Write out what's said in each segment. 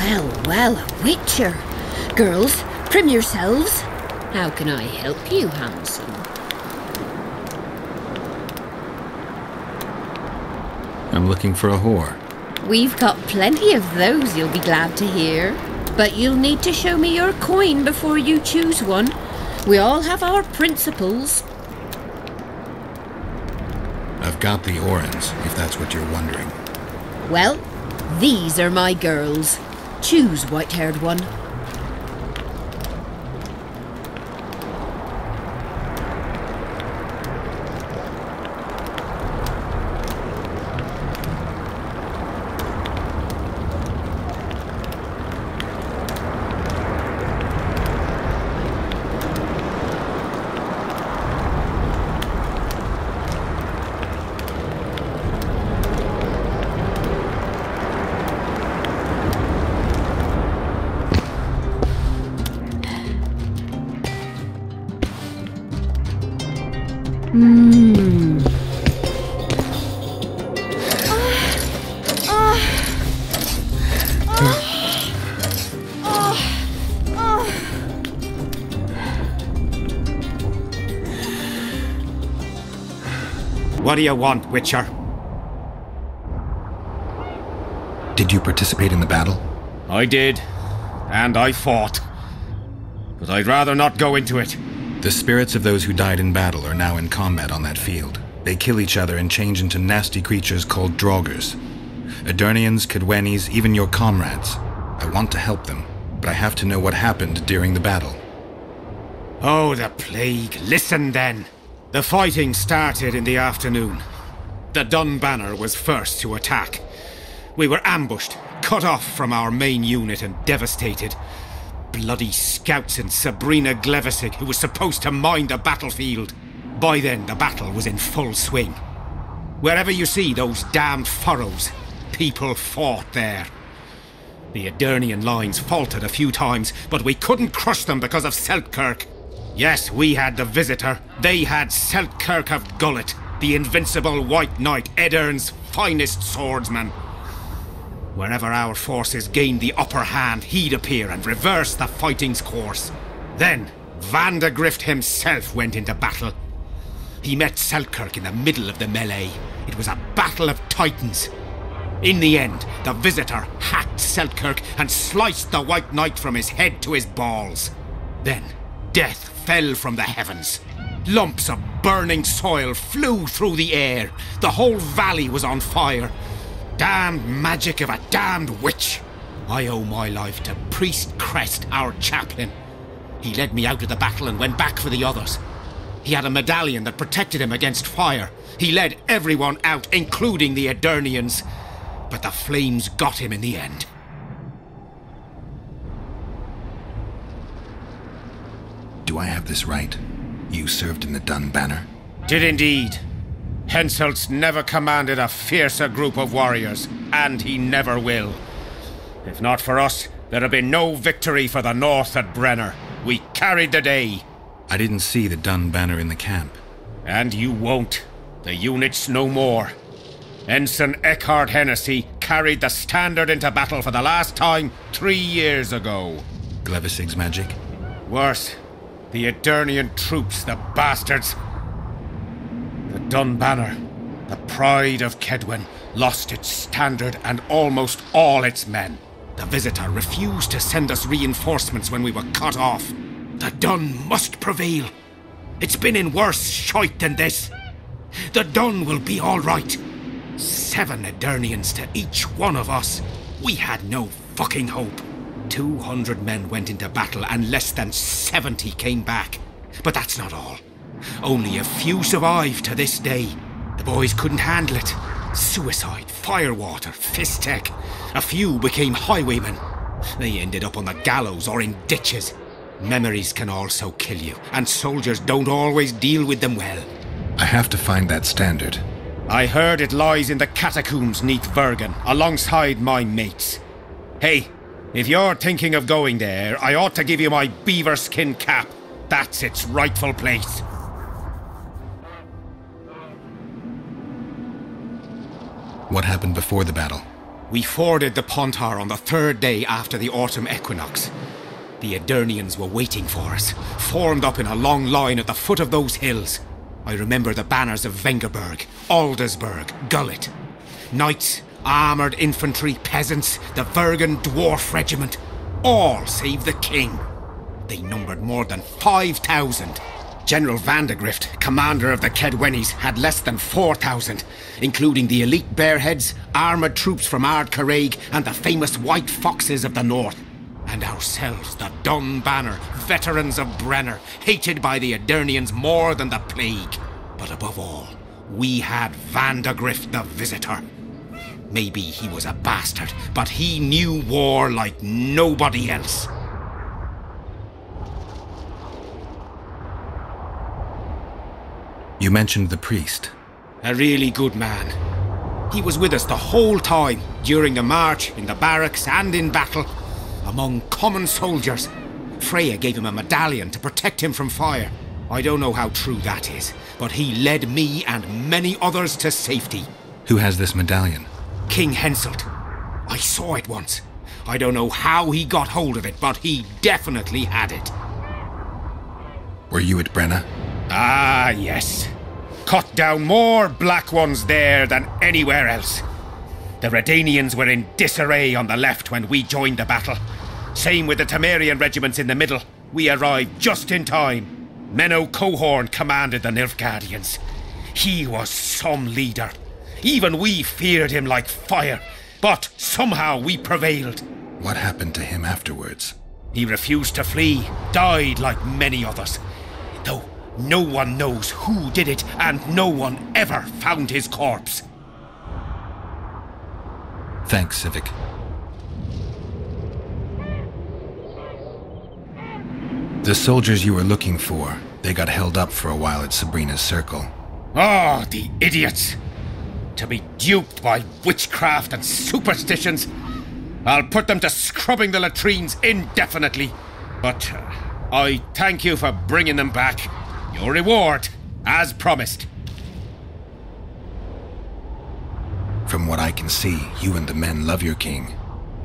Well, well, a witcher. Girls, prim yourselves. How can I help you, handsome? I'm looking for a whore. We've got plenty of those, you'll be glad to hear. But you'll need to show me your coin before you choose one. We all have our principles. I've got the orans, if that's what you're wondering. Well, these are my girls. Choose, white-haired one. What do you want, Witcher? Did you participate in the battle? I did, and I fought. But I'd rather not go into it. The spirits of those who died in battle are now in combat on that field. They kill each other and change into nasty creatures called Draugrs. Edirnians, Cadwenis, even your comrades. I want to help them, but I have to know what happened during the battle. Oh, the plague. Listen then. The fighting started in the afternoon. The Dun Banner was first to attack. We were ambushed, cut off from our main unit and devastated. Bloody scouts and Sabrina Glevissig, who was supposed to mind the battlefield. By then, the battle was in full swing. Wherever you see those damned furrows, people fought there. The Edirnian lines faltered a few times, but we couldn't crush them because of Seltkirk. Yes, we had the Visitor. They had Seltkirk of Gullet, the invincible White Knight, Edirn's finest swordsman. Wherever our forces gained the upper hand, he'd appear and reverse the fighting's course. Then, Vandegrift himself went into battle. He met Seltkirk in the middle of the melee. It was a battle of titans. In the end, the Visitor hacked Seltkirk and sliced the White Knight from his head to his balls. Then, death fell from the heavens. Lumps of burning soil flew through the air. The whole valley was on fire. Damned magic of a damned witch. I owe my life to Priest Crest, our chaplain. He led me out of the battle and went back for the others. He had a medallion that protected him against fire. He led everyone out, including the Edirnians. But the flames got him in the end. Do I have this right? You served in the Dun Banner? Did indeed. Henselt's never commanded a fiercer group of warriors, and he never will. If not for us, there'd have been no victory for the North at Brenner. We carried the day. I didn't see the Dun Banner in the camp. And you won't. The unit's no more. Ensign Eckhard Hennessy carried the standard into battle for the last time 3 years ago. Glevissig's magic? Worse. The Edirnian troops, the bastards. The Dun Banner, the pride of Kedwen, lost its standard and almost all its men. The Visitor refused to send us reinforcements when we were cut off. The Dun must prevail. It's been in worse shite than this. The Dun will be all right. 7 Edirnians to each one of us. We had no fucking hope. 200 men went into battle and less than 70 came back. But that's not all. Only a few survived to this day. The boys couldn't handle it. Suicide, firewater, fistek. A few became highwaymen. They ended up on the gallows or in ditches. Memories can also kill you, and soldiers don't always deal with them well. I have to find that standard. I heard it lies in the catacombs neath Bergen, alongside my mates. Hey, if you're thinking of going there, I ought to give you my beaver skin cap. That's its rightful place. What happened before the battle? We forded the Pontar on the 3rd day after the autumn equinox. The Aedirnians were waiting for us, formed up in a long line at the foot of those hills. I remember the banners of Vengerberg, Aldersburg, Gullet. Knights, armoured infantry, peasants, the Vergen dwarf regiment. All save the king. They numbered more than 5,000. General Vandegrift, commander of the Kedwennies, had less than 4,000, including the elite Bearheads, armoured troops from Ard Caraig, and the famous White Foxes of the north. And ourselves, the Dun Banner, veterans of Brenner, hated by the Aedirnians more than the plague. But above all, we had Vandegrift the Visitor. Maybe he was a bastard, but he knew war like nobody else. You mentioned the priest. A really good man. He was with us the whole time, during the march, in the barracks and in battle, among common soldiers. Freya gave him a medallion to protect him from fire. I don't know how true that is, but he led me and many others to safety. Who has this medallion? King Henselt. I saw it once. I don't know how he got hold of it, but he definitely had it. Were you at Brenna? Ah, yes. Cut down more black ones there than anywhere else. The Redanians were in disarray on the left when we joined the battle. Same with the Temerian regiments in the middle. We arrived just in time. Menno Cohorn commanded the Nilfgaardians. He was some leader. Even we feared him like fire, but somehow we prevailed. What happened to him afterwards? He refused to flee, died like many others. Though no one knows who did it, and no one ever found his corpse. Thanks, Civic. The soldiers you were looking for, they got held up for a while at Sabrina's circle. Oh, the idiots! To be duped by witchcraft and superstitions. I'll put them to scrubbing the latrines indefinitely. But I thank you for bringing them back. Your reward, as promised. From what I can see, you and the men love your king.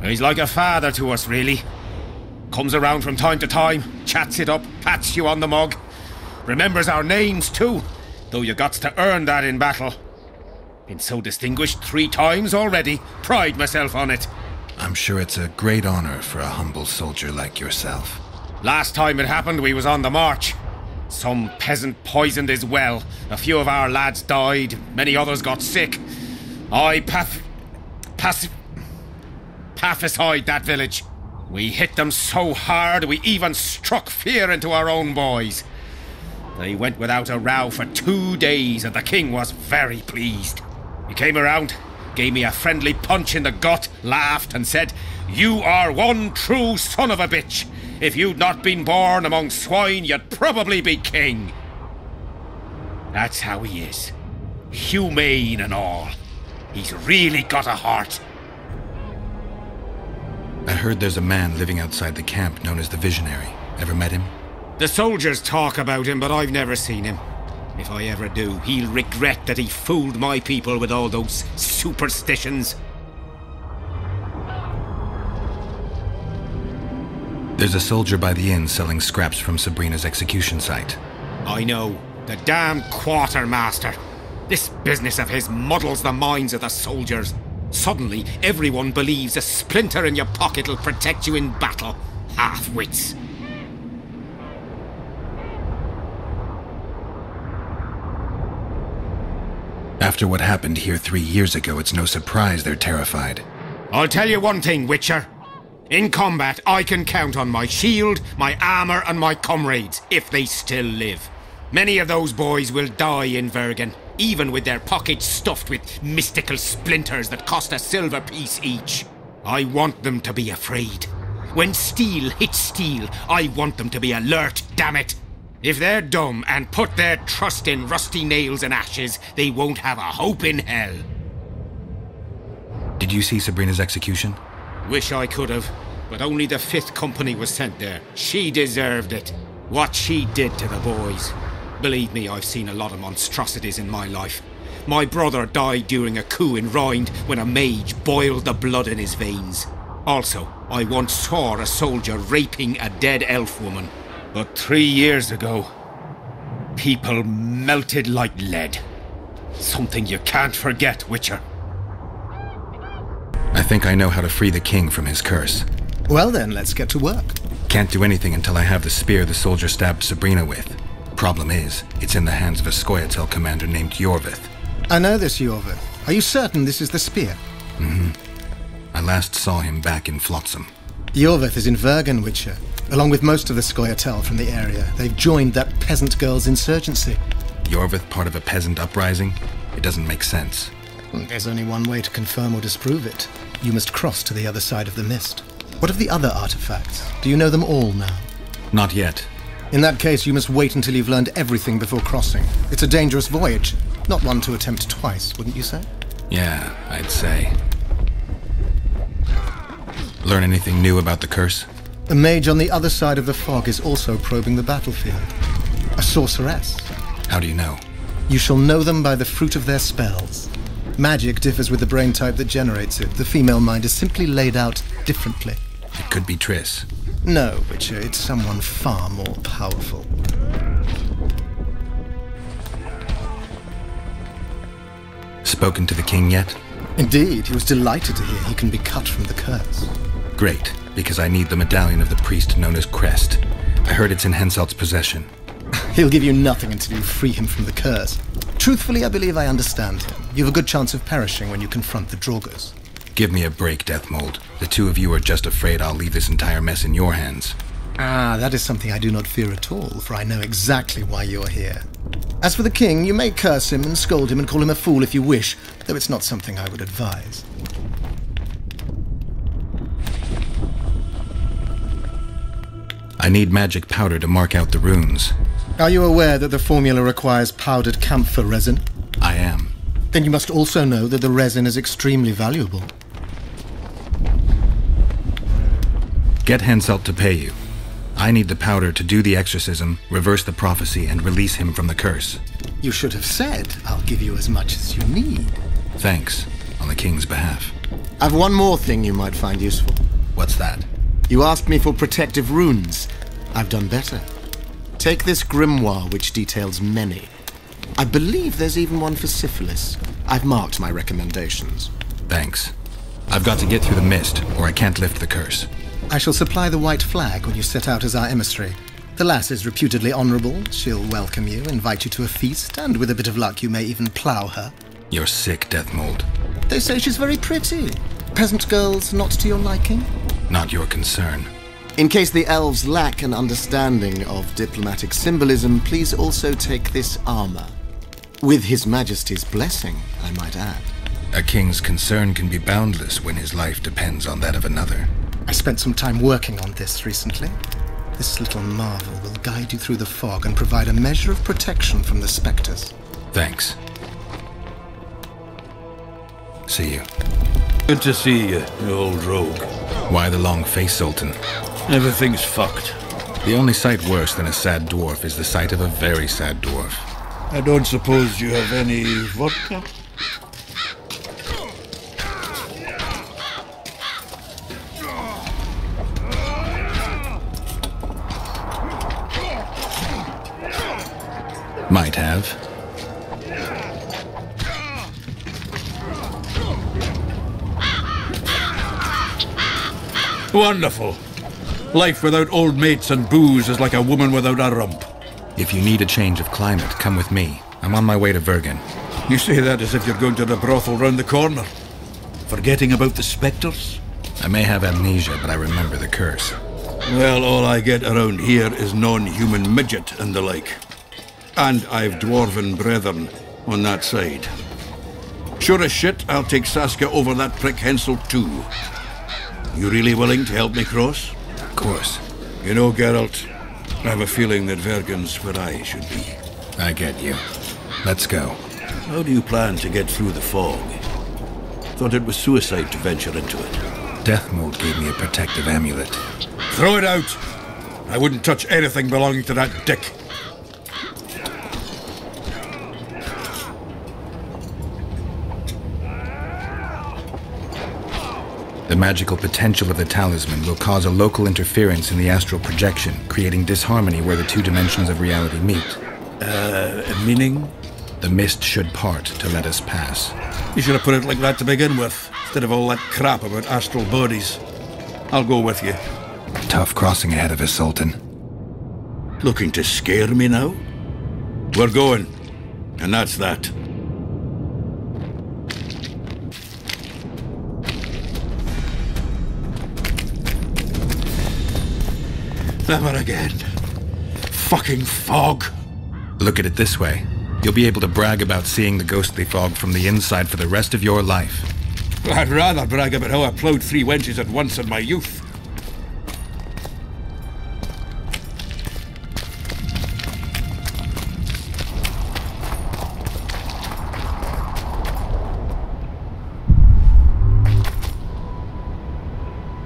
He's like a father to us, really. Comes around from time to time, chats it up, pats you on the mug. Remembers our names, too, though you got to earn that in battle. Been so distinguished 3 times already. Pride myself on it. I'm sure it's a great honor for a humble soldier like yourself. Last time it happened, we was on the march. Some peasant poisoned his well. A few of our lads died. Many others got sick. I pacified that village. We hit them so hard, we even struck fear into our own boys. They went without a row for 2 days, and the king was very pleased. He came around, gave me a friendly punch in the gut, laughed and said, "You are one true son of a bitch. If you'd not been born among swine, you'd probably be king." That's how he is. Humane and all. He's really got a heart. I heard there's a man living outside the camp known as the Visionary. Ever met him? The soldiers talk about him, but I've never seen him. If I ever do, he'll regret that he fooled my people with all those superstitions. There's a soldier by the inn selling scraps from Sabrina's execution site. I know. The damn quartermaster. This business of his muddles the minds of the soldiers. Suddenly, everyone believes a splinter in your pocket'll protect you in battle. Half-wits. After what happened here 3 years ago, it's no surprise they're terrified. I'll tell you one thing, Witcher. In combat, I can count on my shield, my armor, and my comrades, if they still live. Many of those boys will die in Vergen, even with their pockets stuffed with mystical splinters that cost a silver piece each. I want them to be afraid. When steel hits steel, I want them to be alert, damn it. If they're dumb and put their trust in rusty nails and ashes, they won't have a hope in hell. Did you see Sabrina's execution? Wish I could have, but only the 5th Company was sent there. She deserved it. What she did to the boys. Believe me, I've seen a lot of monstrosities in my life. My brother died during a coup in Rhind when a mage boiled the blood in his veins. Also, I once saw a soldier raping a dead elf woman. But 3 years ago, people melted like lead. Something you can't forget, Witcher. I think I know how to free the king from his curse. Well then, let's get to work. Can't do anything until I have the spear the soldier stabbed Sabrina with. Problem is, it's in the hands of a Scoia'tael commander named Iorveth. I know this Iorveth. Are you certain this is the spear? Mm-hmm. I last saw him back in Flotsam. Iorveth is in Vergen, Witcher, along with most of the Scoia'tael from the area. They've joined that peasant girl's insurgency. Iorveth part of a peasant uprising? It doesn't make sense. There's only one way to confirm or disprove it. You must cross to the other side of the mist. What of the other artifacts? Do you know them all now? Not yet. In that case, you must wait until you've learned everything before crossing. It's a dangerous voyage, not one to attempt twice, wouldn't you say? Yeah, I'd say. Learn anything new about the curse? A mage on the other side of the fog is also probing the battlefield. A sorceress. How do you know? You shall know them by the fruit of their spells. Magic differs with the brain type that generates it. The female mind is simply laid out differently. It could be Triss. No, Witcher, it's someone far more powerful. Spoken to the king yet? Indeed, he was delighted to hear he can be cut from the curse. Great, because I need the medallion of the priest known as Crest. I heard it's in Henselt's possession. He'll give you nothing until you free him from the curse. Truthfully, I believe I understand him. You have a good chance of perishing when you confront the Draugrs. Give me a break, Deathmold. The two of you are just afraid I'll leave this entire mess in your hands. Ah, that is something I do not fear at all, for I know exactly why you're here. As for the king, you may curse him and scold him and call him a fool if you wish, though it's not something I would advise. I need magic powder to mark out the runes. Are you aware that the formula requires powdered camphor resin? I am. Then you must also know that the resin is extremely valuable. Get Henselt to pay you. I need the powder to do the exorcism, reverse the prophecy, and release him from the curse. You should have said, I'll give you as much as you need. Thanks, on the king's behalf. I've one more thing you might find useful. What's that? You asked me for protective runes. I've done better. Take this grimoire, which details many. I believe there's even one for syphilis. I've marked my recommendations. Thanks. I've got to get through the mist, or I can't lift the curse. I shall supply the white flag when you set out as our emissary. The lass is reputedly honorable. She'll welcome you, invite you to a feast, and with a bit of luck you may even plough her. You're sick, Deathmold. They say she's very pretty. Peasant girls not to your liking? Not your concern. In case the elves lack an understanding of diplomatic symbolism, please also take this armor. With His Majesty's blessing, I might add. A king's concern can be boundless when his life depends on that of another. I spent some time working on this recently. This little marvel will guide you through the fog and provide a measure of protection from the spectres. Thanks. See you. Good to see you, you old rogue. Why the long face, Sultan? Everything's fucked. The only sight worse than a sad dwarf is the sight of a very sad dwarf. I don't suppose you have any vodka? Might have. Wonderful. Life without old mates and booze is like a woman without a rump. If you need a change of climate, come with me. I'm on my way to Vergen. You say that as if you're going to the brothel round the corner. Forgetting about the spectres? I may have amnesia, but I remember the curse. Well, all I get around here is non-human midget and the like. And I've dwarven brethren on that side. Sure as shit, I'll take Saskia over that prick Henselt too. You really willing to help me cross? Of course. You know, Geralt, I have a feeling that Vergen's where I should be. I get you. Let's go. How do you plan to get through the fog? Thought it was suicide to venture into it. Deathmold gave me a protective amulet. Throw it out! I wouldn't touch anything belonging to that dick. The magical potential of the talisman will cause a local interference in the astral projection, creating disharmony where the two dimensions of reality meet. Meaning? The mist should part to let us pass. You should have put it like that to begin with, instead of all that crap about astral bodies. I'll go with you. Tough crossing ahead of us, Sultan. Looking to scare me now? We're going, and that's that. Never again. Fucking fog. Look at it this way. You'll be able to brag about seeing the ghostly fog from the inside for the rest of your life. I'd rather brag about how I ploughed 3 wenches at once in my youth.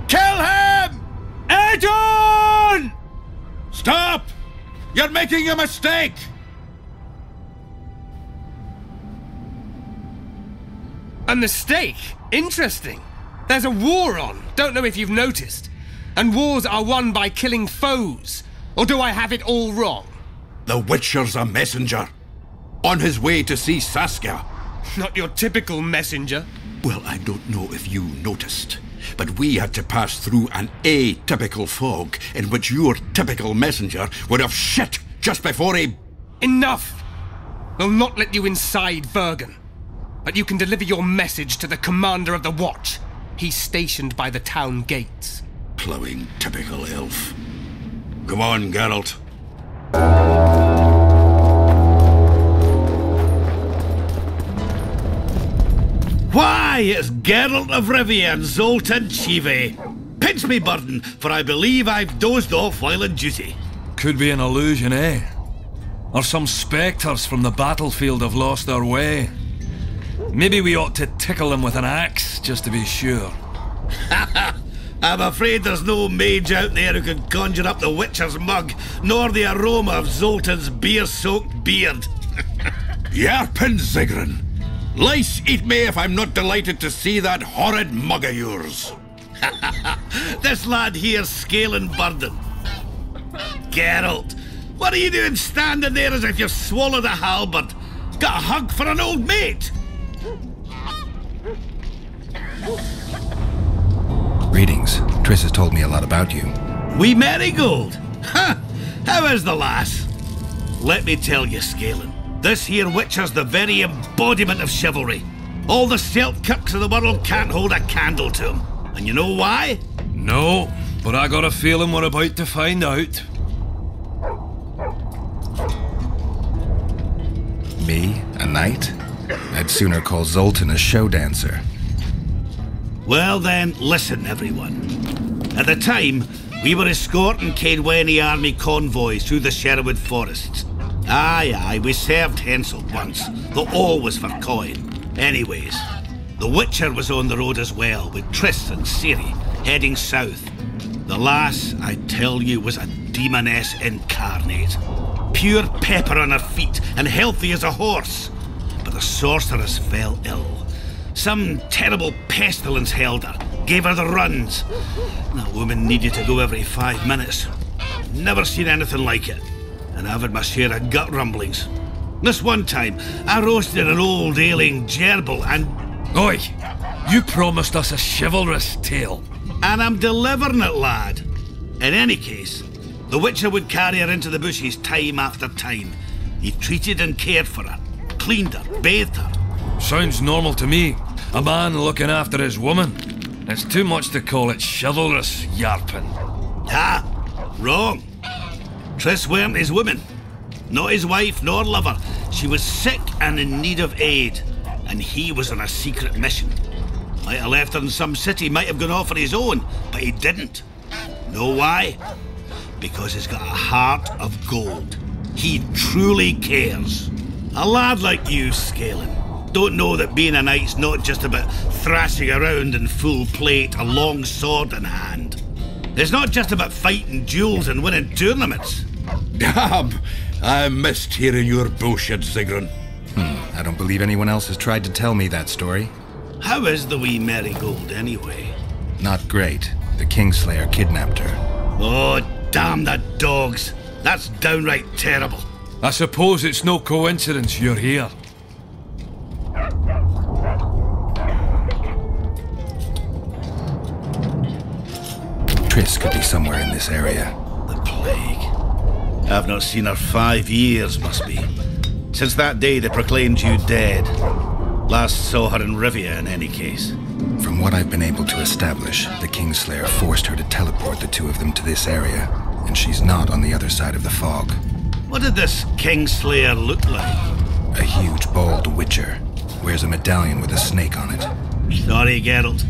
Kill him! Adon! Stop! You're making a mistake! A mistake? Interesting. There's a war on, don't know if you've noticed. And wars are won by killing foes. Or do I have it all wrong? The Witcher's a messenger. On his way to see Saskia. Not your typical messenger. Well, I don't know if you noticed, but we had to pass through an atypical fog in which your typical messenger would have shit just before he... Enough! We'll not let you inside Bergen. But you can deliver your message to the commander of the watch. He's stationed by the town gates. Ploughing typical elf. Come on, Geralt. Why, it's Geralt of Rivia and Zoltan Chive. Pinch me, Burden, for I believe I've dozed off while on duty. Could be an illusion, eh? Or some spectres from the battlefield have lost their way. Maybe we ought to tickle them with an axe, just to be sure. I'm afraid there's no mage out there who can conjure up the Witcher's mug, nor the aroma of Zoltan's beer-soaked beard. Yarpin Zigrin! Lice eat me if I'm not delighted to see that horrid mug of yours. This lad here's scaling Burden. Geralt, what are you doing standing there as if you've swallowed a halberd? Got a hug for an old mate? Greetings. Triss has told me a lot about you. Wee Marigold? Ha! How is the lass? Let me tell you, Scalen, this here Witcher's the very embodiment of chivalry. All the Selkirks of the world can't hold a candle to him. And you know why? No, but I got a feeling we're about to find out. Me? A knight? I'd sooner call Zoltan a show dancer. Well then, listen everyone. At the time, we were escorting Caedwene army convoys through the Sherwood forests. Aye, we served Hensel once, though all was for coin. Anyways, the Witcher was on the road as well, with Triss and Ciri, heading south. The lass, I tell you, was a demoness incarnate. Pure pepper on her feet, and healthy as a horse. But the sorceress fell ill. Some terrible pestilence held her, gave her the runs. That woman needed to go every 5 minutes. Never seen anything like it. And I've had my share of gut rumblings. This one time, I roasted an old ailing gerbil and... Oi! You promised us a chivalrous tale. And I'm delivering it, lad. In any case, the Witcher would carry her into the bushes time after time. He treated and cared for her, cleaned her, bathed her. Sounds normal to me. A man looking after his woman. It's too much to call it chivalrous, Yarpin. Ah, wrong. Triss weren't his woman. Not his wife nor lover. She was sick and in need of aid. And he was on a secret mission. Might have left her in some city, might have gone off on his own, but he didn't. Know why? Because he's got a heart of gold. He truly cares. A lad like you, Scalen, don't know that being a knight's not just about thrashing around in full plate, a long sword in hand. It's not just about fighting duels and winning tournaments. Damn! I missed hearing your bullshit, Zigrin. I don't believe anyone else has tried to tell me that story. How is the wee Marigold, anyway? Not great. The Kingslayer kidnapped her. Oh, damn the dogs. That's downright terrible. I suppose it's no coincidence you're here. Triss could be somewhere in this area. The plague. I've not seen her 5 years, must be. Since that day they proclaimed you dead. Last saw her in Rivia, in any case. From what I've been able to establish, the Kingslayer forced her to teleport the two of them to this area, and she's not on the other side of the fog. What did this Kingslayer look like? A huge, bald witcher. Wears a medallion with a snake on it. Sorry, Geralt.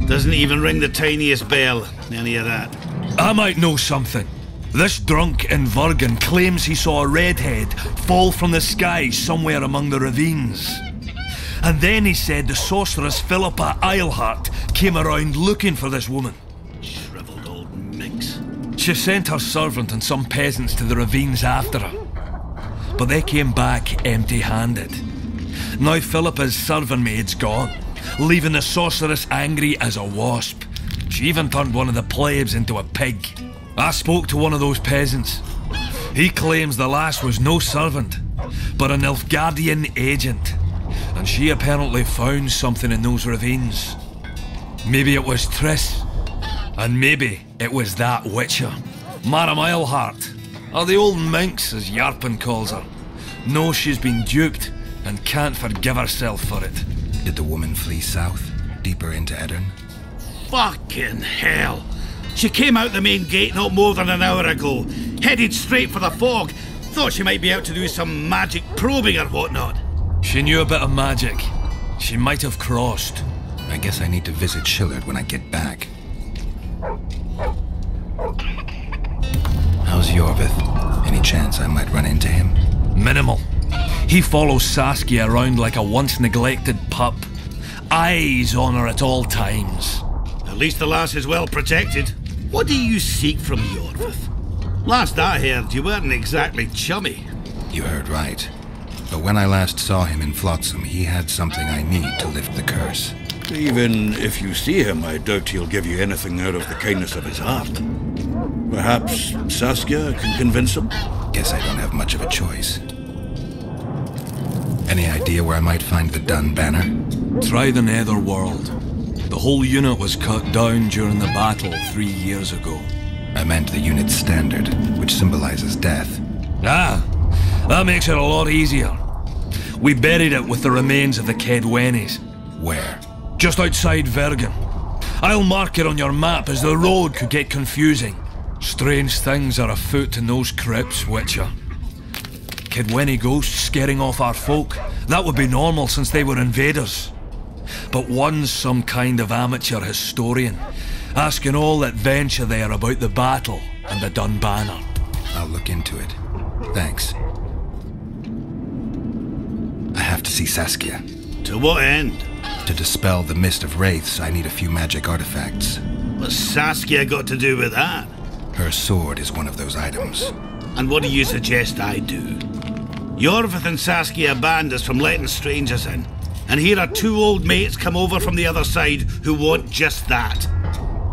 Doesn't even ring the tiniest bell, any of that. I might know something. This drunk in Vergen claims he saw a redhead fall from the sky somewhere among the ravines. And then he said the sorceress Philippa Eilhart came around looking for this woman. Shriveled old minx. She sent her servant and some peasants to the ravines after her. But they came back empty-handed. Now Philippa's servant maid's gone, leaving the sorceress angry as a wasp. She even turned one of the plebs into a pig. I spoke to one of those peasants. He claims the lass was no servant, but an Nilfgaardian agent. And she apparently found something in those ravines. Maybe it was Triss. And maybe it was that witcher. Madame Eilhart, or the old minx as Yarpen calls her. Knows she's been duped and can't forgive herself for it. Did the woman flee south, deeper into Edirn? Fucking hell! She came out the main gate not more than an hour ago, headed straight for the fog. Thought she might be out to do some magic probing or whatnot. She knew a bit of magic. She might have crossed. I guess I need to visit Shillard when I get back. How's Yorvith? Any chance I might run into him? Minimal. He follows Saskia around like a once-neglected pup. Eyes on her at all times. At least the lass is well protected. What do you seek from Yorvith? Last I heard, you weren't exactly chummy. You heard right. But when I last saw him in Flotsam, he had something I need to lift the curse. Even if you see him, I doubt he'll give you anything out of the kindness of his heart. Perhaps Saskia can convince him? Guess I don't have much of a choice. Any idea where I might find the Dun banner? Try the Netherworld. The whole unit was cut down during the battle 3 years ago. I meant the unit's standard, which symbolizes death. Ah, that makes it a lot easier. We buried it with the remains of the Kedwenis. Where? Just outside Vergen. I'll mark it on your map as the road could get confusing. Strange things are afoot in those crypts, Witcher. Kedweni ghosts scaring off our folk. That would be normal since they were invaders. But one's some kind of amateur historian, asking all that venture there about the battle and the Dun banner. I'll look into it. Thanks. I have to see Saskia. To what end? To dispel the mist of wraiths, I need a few magic artifacts. What's Saskia got to do with that? Her sword is one of those items. And what do you suggest I do? Yorvith and Saskia banned us from letting strangers in. And here are two old mates come over from the other side who want just that.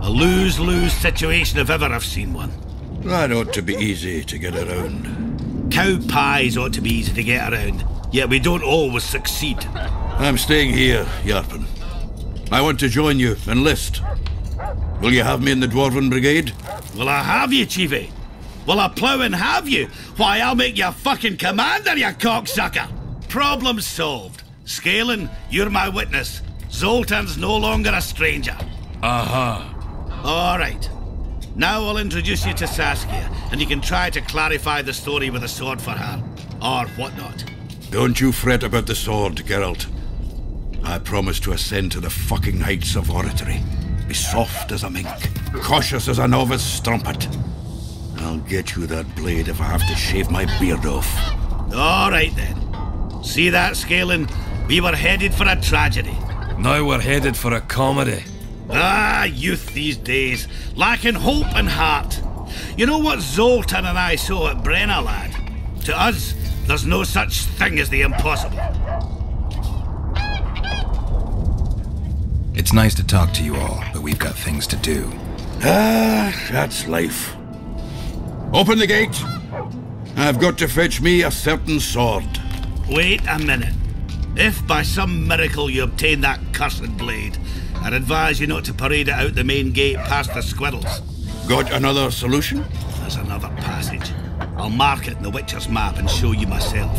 A lose-lose situation if ever I've seen one. That ought to be easy to get around. Cow pies ought to be easy to get around, yet we don't always succeed. I'm staying here, Yarpen. I want to join you, enlist. Will you have me in the Dwarven Brigade? Will I have you, Chiefy? Will I plough and have you? Why, I'll make you fucking commander, you cocksucker! Problem solved. Scalen, you're my witness. Zoltan's no longer a stranger. Aha. All right. Now I'll introduce you to Saskia, and you can try to clarify the story with a sword for her. Or whatnot. Don't you fret about the sword, Geralt. I promise to ascend to the fucking heights of oratory. Be soft as a mink, cautious as a novice strumpet. I'll get you that blade if I have to shave my beard off. All right then. See that, Scalen? We were headed for a tragedy. Now we're headed for a comedy. Ah, youth these days, lacking hope and heart. You know what Zoltan and I saw at Brenna, lad? To us, there's no such thing as the impossible. It's nice to talk to you all, but we've got things to do. That's life. Open the gate. I've got to fetch me a certain sword. Wait a minute. If by some miracle you obtain that cursed blade, I'd advise you not to parade it out the main gate past the squirrels. Got another solution? There's another passage. I'll mark it in the Witcher's map and show you myself.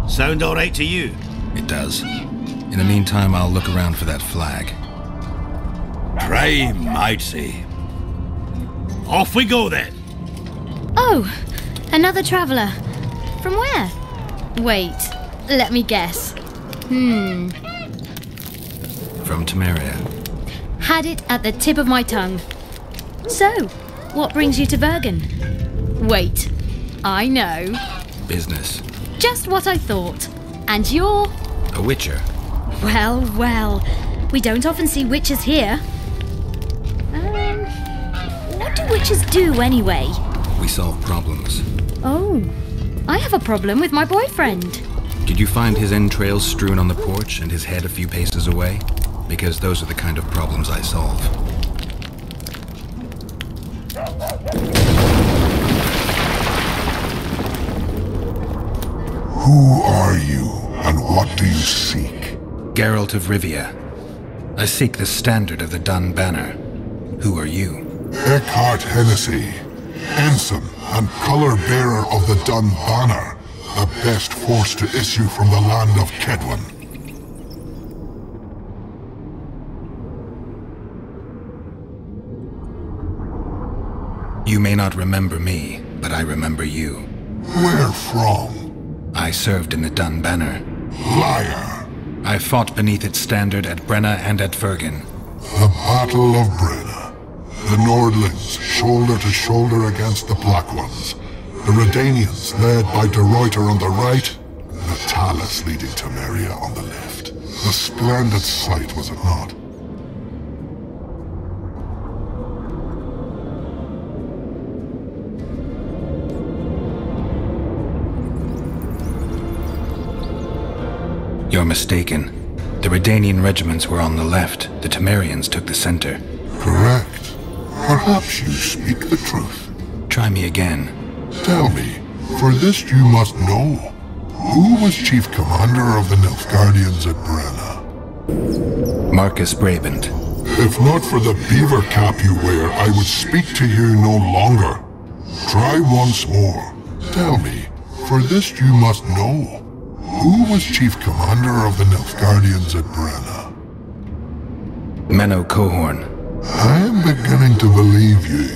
Sound all right to you? It does. In the meantime, I'll look around for that flag. Prime, I'd say. Off we go then. Oh, another traveller. From where? Wait, let me guess. From Temeria. Had it at the tip of my tongue. So, what brings you to Bergen? Wait, I know. Business. Just what I thought. And you're... A witcher. Well, well. We don't often see witches here. What do witches do anyway? We solve problems. Oh, I have a problem with my boyfriend. Did you find his entrails strewn on the porch and his head a few paces away? Because those are the kind of problems I solve. Who are you, and what do you seek? Geralt of Rivia. I seek the standard of the Dun Banner. Who are you? Eckhart Hennessy, ensign and color-bearer of the Dun Banner, the best force to issue from the land of Kedwen. You may not remember me, but I remember you. Where from? I served in the Dun Banner. Liar! I fought beneath its standard at Brenna and at Vergen. The Battle of Brenna. The Nordlings, shoulder to shoulder against the Black Ones. The Redanians, led by De Ruyter on the right. The Talus leading Temeria on the left. A splendid sight, was it not? You're mistaken. The Redanian regiments were on the left. The Temerians took the center. Correct. Perhaps you speak the truth. Try me again. Tell me, for this you must know. Who was chief commander of the Nilfgaardians at Brenna? Marcus Brabant. If not for the beaver cap you wear, I would speak to you no longer. Try once more. Tell me, for this you must know. Who was chief commander of the Nilfgaardians at Brenna? Menno Cohorn. I am beginning to believe you.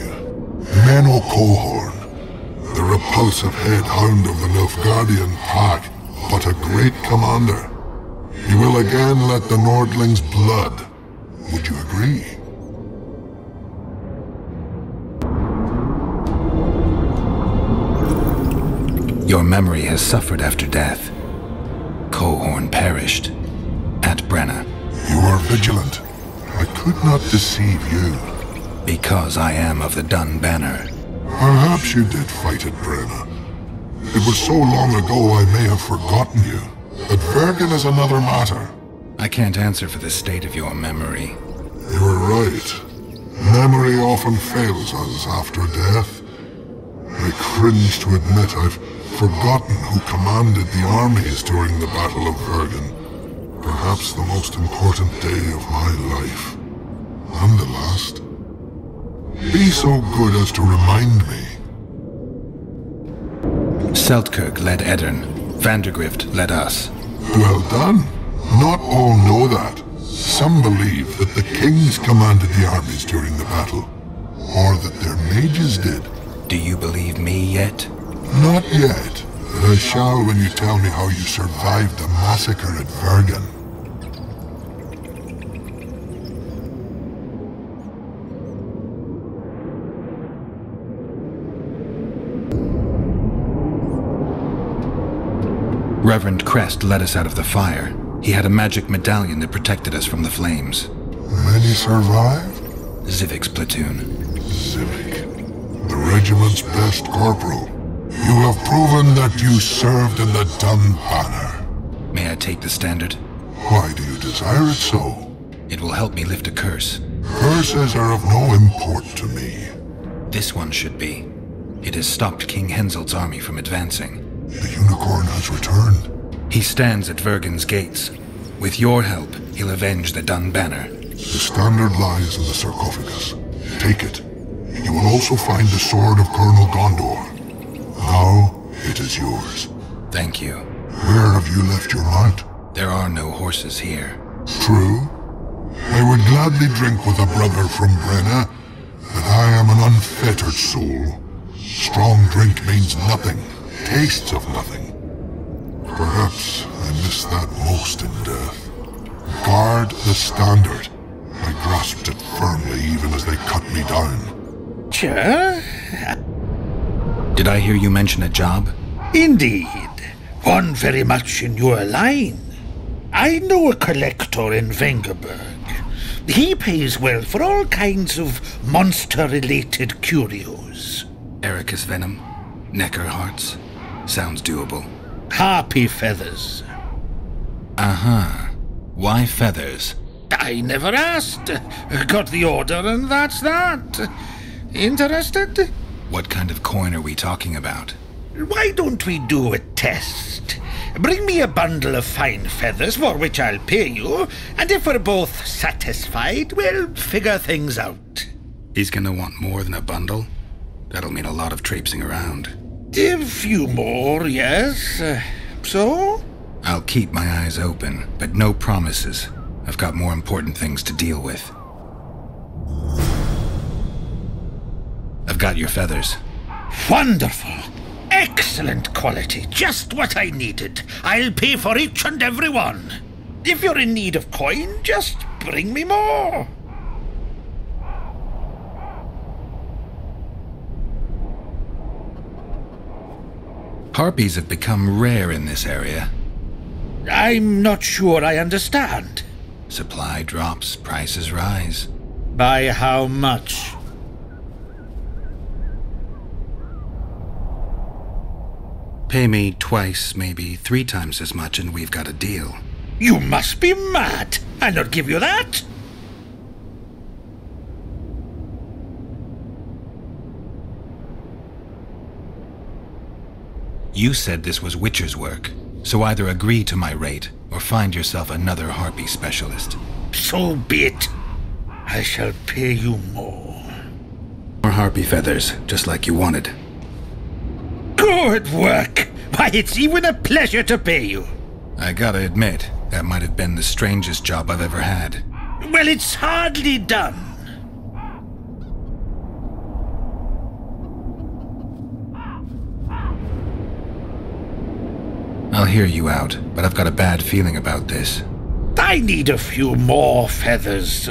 Menno Cohorn, the repulsive head hound of the Nilfgaardian pack, but a great commander. You will again let the Nordlings' blood. Would you agree? Your memory has suffered after death. Cohorn perished at Brenna. You are vigilant. I could not deceive you. Because I am of the Dun Banner. Perhaps you did fight at Brenna. It was so long ago I may have forgotten you. But Vergen is another matter. I can't answer for the state of your memory. You are right. Memory often fails us after death. I cringe to admit I've forgotten who commanded the armies during the Battle of Vergen. Perhaps the most important day of my life. And the last. Be so good as to remind me. Seltkirk led Eddern. Vandergrift led us. Well done. Not all know that. Some believe that the kings commanded the armies during the battle. Or that their mages did. Do you believe me yet? Not yet. But I shall when you tell me how you survived the massacre at Vergen. Reverend Crest led us out of the fire. He had a magic medallion that protected us from the flames. Many survive? Zivik's platoon. Zivik. The regiment's best corporal. You have proven that you served in the Dun Banner. May I take the standard? Why do you desire it so? It will help me lift a curse. Curses are of no import to me. This one should be. It has stopped King Henselt's army from advancing. The unicorn has returned. He stands at Vergen's gates. With your help, he'll avenge the Dun Banner. The standard lies in the sarcophagus. Take it. You will also find the sword of Colonel Gondor. Now, it is yours. Thank you. Where have you left your mount? There are no horses here. True. I would gladly drink with a brother from Brenna, but I am an unfettered soul. Strong drink means nothing, tastes of nothing. Perhaps I miss that most in death. Guard the standard. I grasped it firmly even as they cut me down. Sure. Did I hear you mention a job? Indeed. One very much in your line. I know a collector in Vengerberg. He pays well for all kinds of monster-related curios. Ericus venom, Necker hearts. Sounds doable. Harpy feathers. Uh-huh. Why feathers? I never asked. Got the order and that's that. Interested? What kind of coin are we talking about? Why don't we do a test? Bring me a bundle of fine feathers for which I'll pay you, and if we're both satisfied, we'll figure things out. He's gonna want more than a bundle? That'll mean a lot of traipsing around. A few more, yes. So? I'll keep my eyes open, but no promises. I've got more important things to deal with. I've got your feathers. Wonderful. Excellent quality. Just what I needed. I'll pay for each and every one. If you're in need of coin, just bring me more. Harpies have become rare in this area. I'm not sure I understand. Supply drops, prices rise. By how much? Pay me twice, maybe 3 times as much, and we've got a deal. You must be mad. I'll not give you that. You said this was Witcher's work, so either agree to my rate or find yourself another harpy specialist. So be it. I shall pay you more. More harpy feathers, just like you wanted. Good work. Why, it's even a pleasure to pay you. I gotta admit, that might have been the strangest job I've ever had. Well, it's hardly done. I'll hear you out, but I've got a bad feeling about this. I need a few more feathers.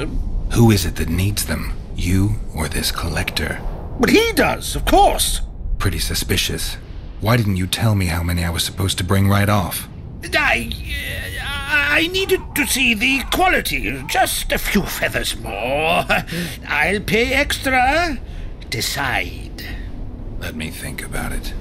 Who is it that needs them? You or this collector? But he does, of course. Pretty suspicious. Why didn't you tell me how many I was supposed to bring right off? I needed to see the quality. Just a few feathers more. I'll pay extra. Decide. Let me think about it.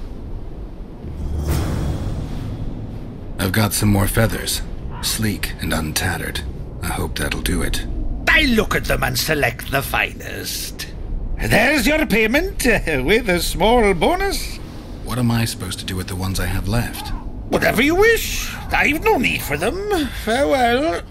I've got some more feathers. Sleek and untattered. I hope that'll do it. I look at them and select the finest. There's your payment, with a small bonus. What am I supposed to do with the ones I have left? Whatever you wish. I've no need for them. Farewell.